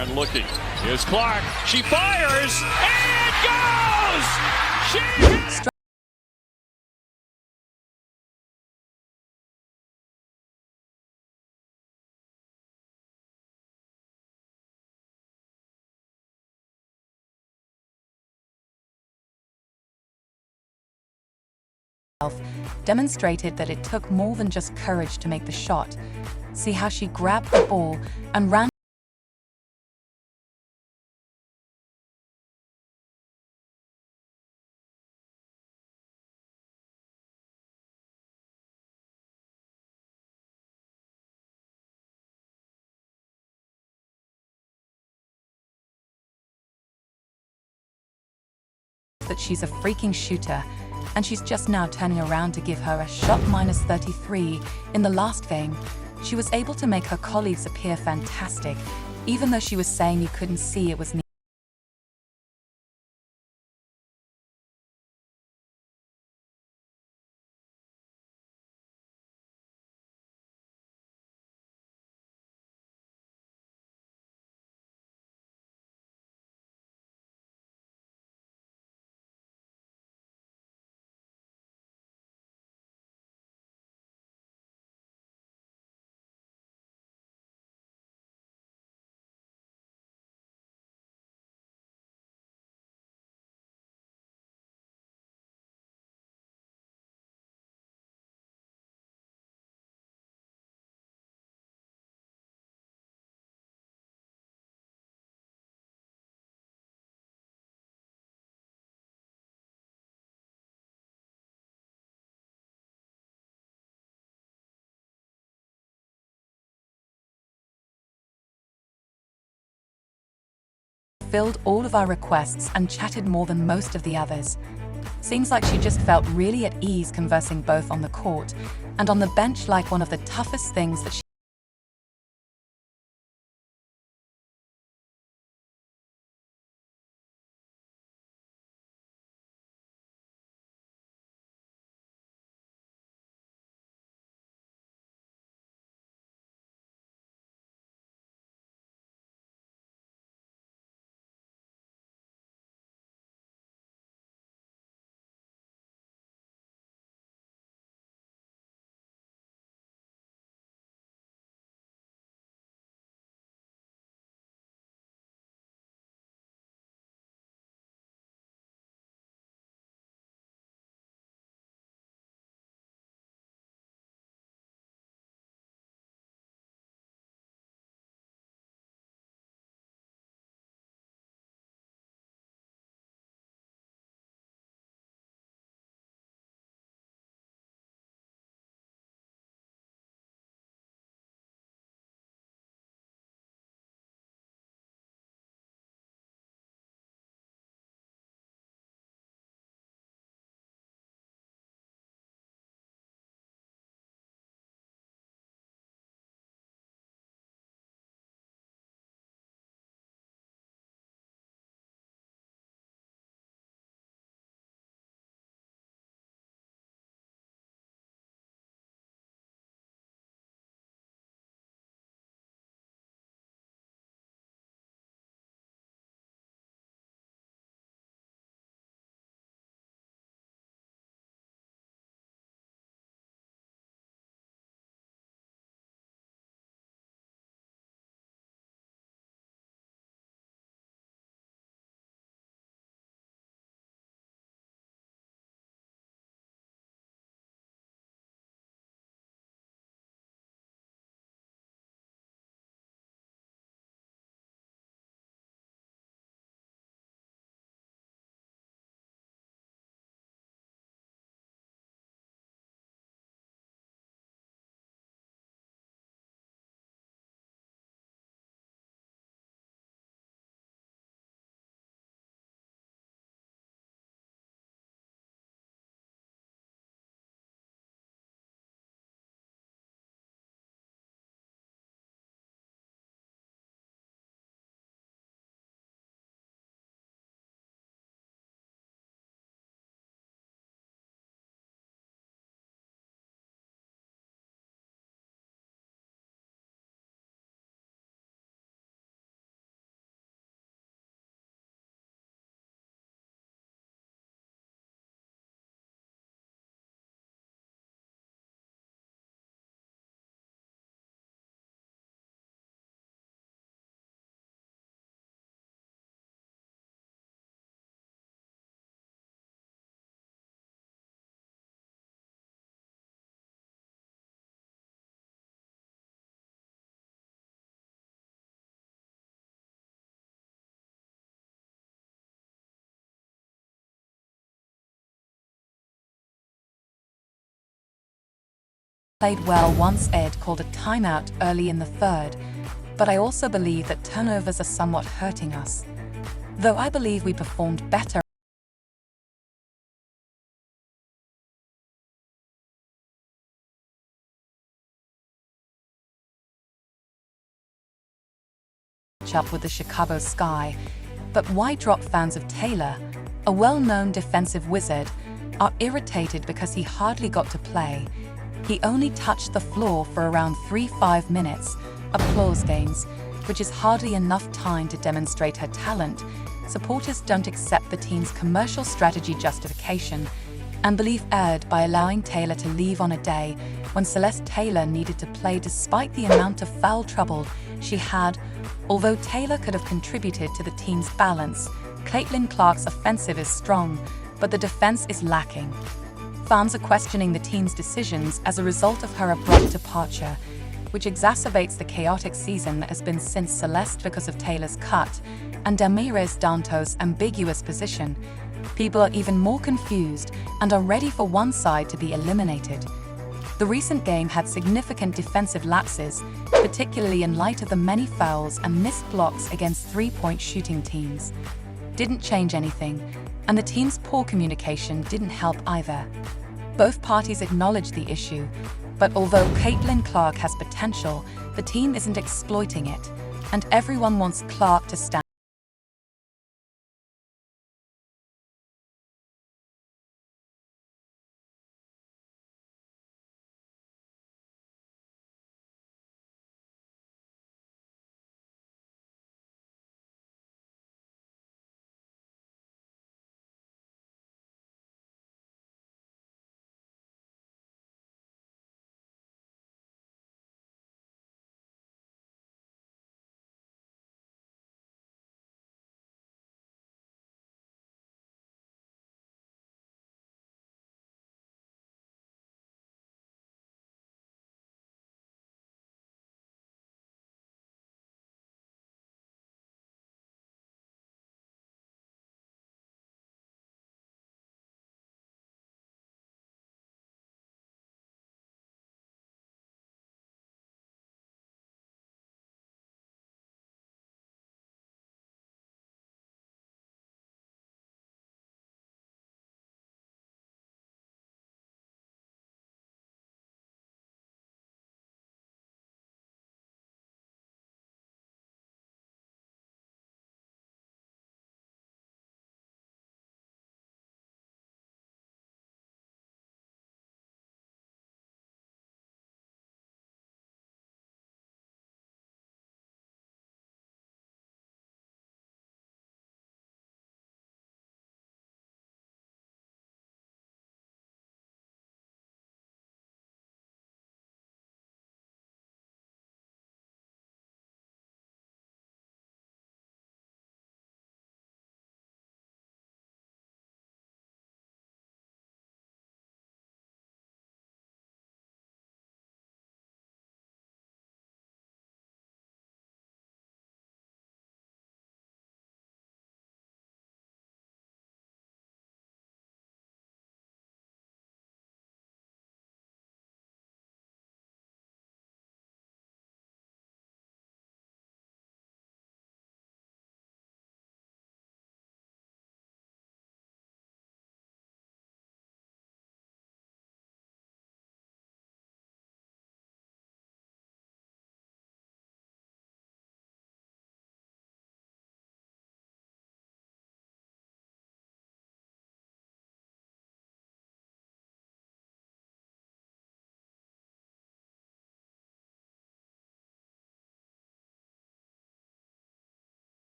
Barn looking. Here's Clark. She fires and goes! She hit it! Demonstrated that it took more than just courage to make the shot. See how she grabbed the ball and ran that she's a freaking shooter, and she's just now turning around to give her a shot minus 33 in the last game. She was able to make her colleagues appear fantastic, even though she was saying you couldn't see it was near. Filled all of our requests and chatted more than most of the others. Seems like she just felt really at ease conversing both on the court and on the bench, like one of the toughest things that she played well once Ed called a timeout early in the third, but I also believe that turnovers are somewhat hurting us. Though I believe we performed better up with the Chicago Sky, but why drop fans of Taylor, a well-known defensive wizard, are irritated because he hardly got to play. He only touched the floor for around 3-5 minutes, applause gains, which is hardly enough time to demonstrate her talent. Supporters don't accept the team's commercial strategy justification and believe Ed by allowing Taylor to leave on a day when Celeste Taylor needed to play despite the amount of foul trouble she had. Although Taylor could have contributed to the team's balance, Caitlin Clark's offensive is strong, but the defense is lacking. Fans are questioning the team's decisions as a result of her abrupt departure, which exacerbates the chaotic season that has been since Celeste because of Taylor's cut and Damaris Danto's ambiguous position. People are even more confused and are ready for one side to be eliminated. The recent game had significant defensive lapses, particularly in light of the many fouls and missed blocks against three-point shooting teams. Didn't change anything, and the team's poor communication didn't help either. Both parties acknowledge the issue, but although Caitlin Clark has potential, the team isn't exploiting it, and everyone wants Clark to stand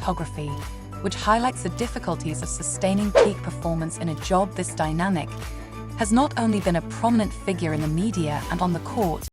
photography, which highlights the difficulties of sustaining peak performance in a job this dynamic, has not only been a prominent figure in the media and on the court,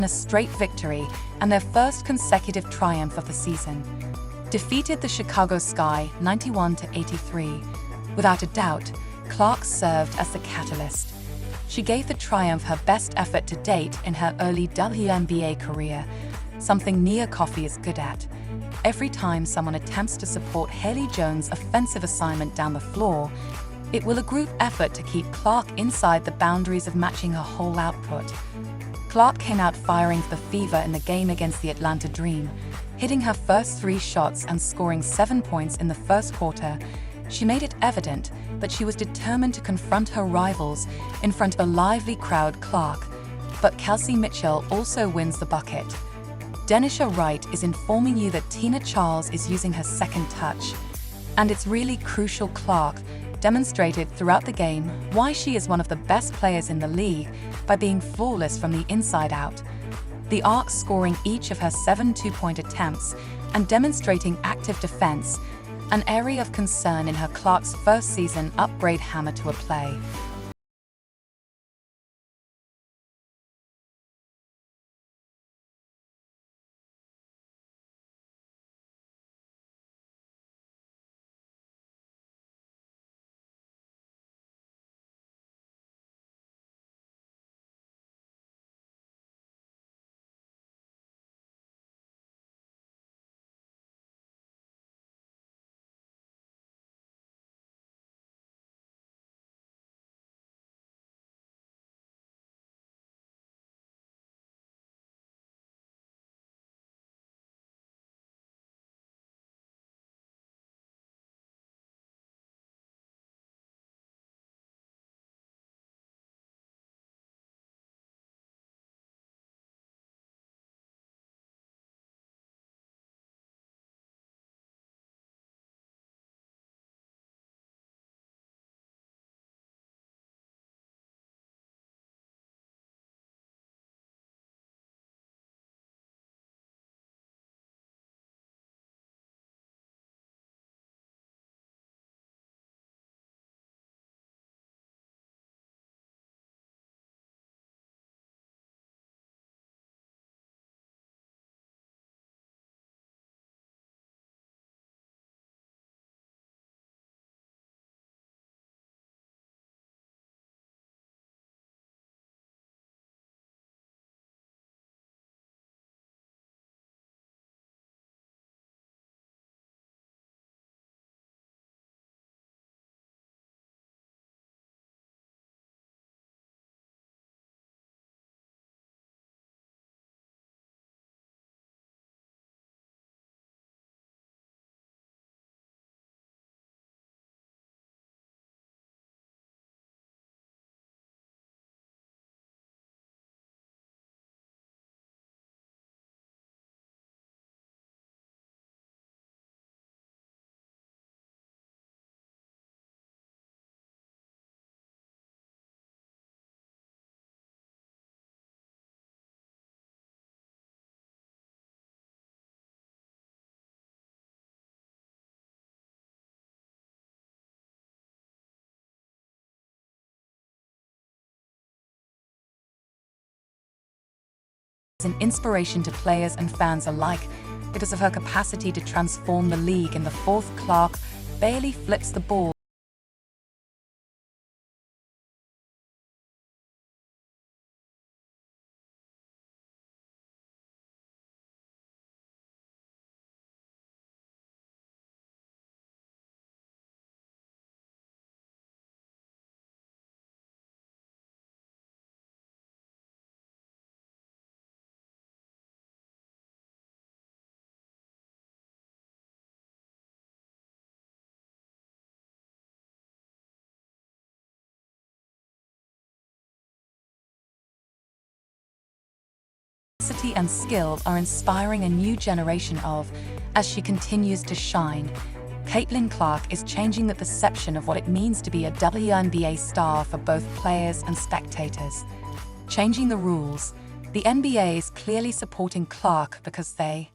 a straight victory and their first consecutive triumph of the season. Defeated the Chicago Sky 91-83. Without a doubt, Clark served as the catalyst. She gave the Triumph her best effort to date in her early WNBA career, something Nia Coffey is good at. Every time someone attempts to support Haley Jones' offensive assignment down the floor, it will a group effort to keep Clark inside the boundaries of matching her whole output. Clark came out firing for the Fever in the game against the Atlanta Dream, hitting her first 3 shots and scoring 7 points in the first quarter. She made it evident that she was determined to confront her rivals in front of a lively crowd. Clark, but Kelsey Mitchell also wins the bucket. Denisha Wright is informing you that Tina Charles is using her second touch. And it's really crucial. Clark demonstrated throughout the game why she is one of the best players in the league by being flawless from the inside out. The Arcs scoring each of her 7 two-point attempts and demonstrating active defense, an area of concern in her Clark's first season. Upgrade hammer to a play. An inspiration to players and fans alike because of her capacity to transform the league. In the fourth, Clark barely flips the ball. And skill are inspiring a new generation of, as she continues to shine. Caitlin Clark is changing the perception of what it means to be a WNBA star for both players and spectators. Changing the rules, the NBA is clearly supporting Clark because they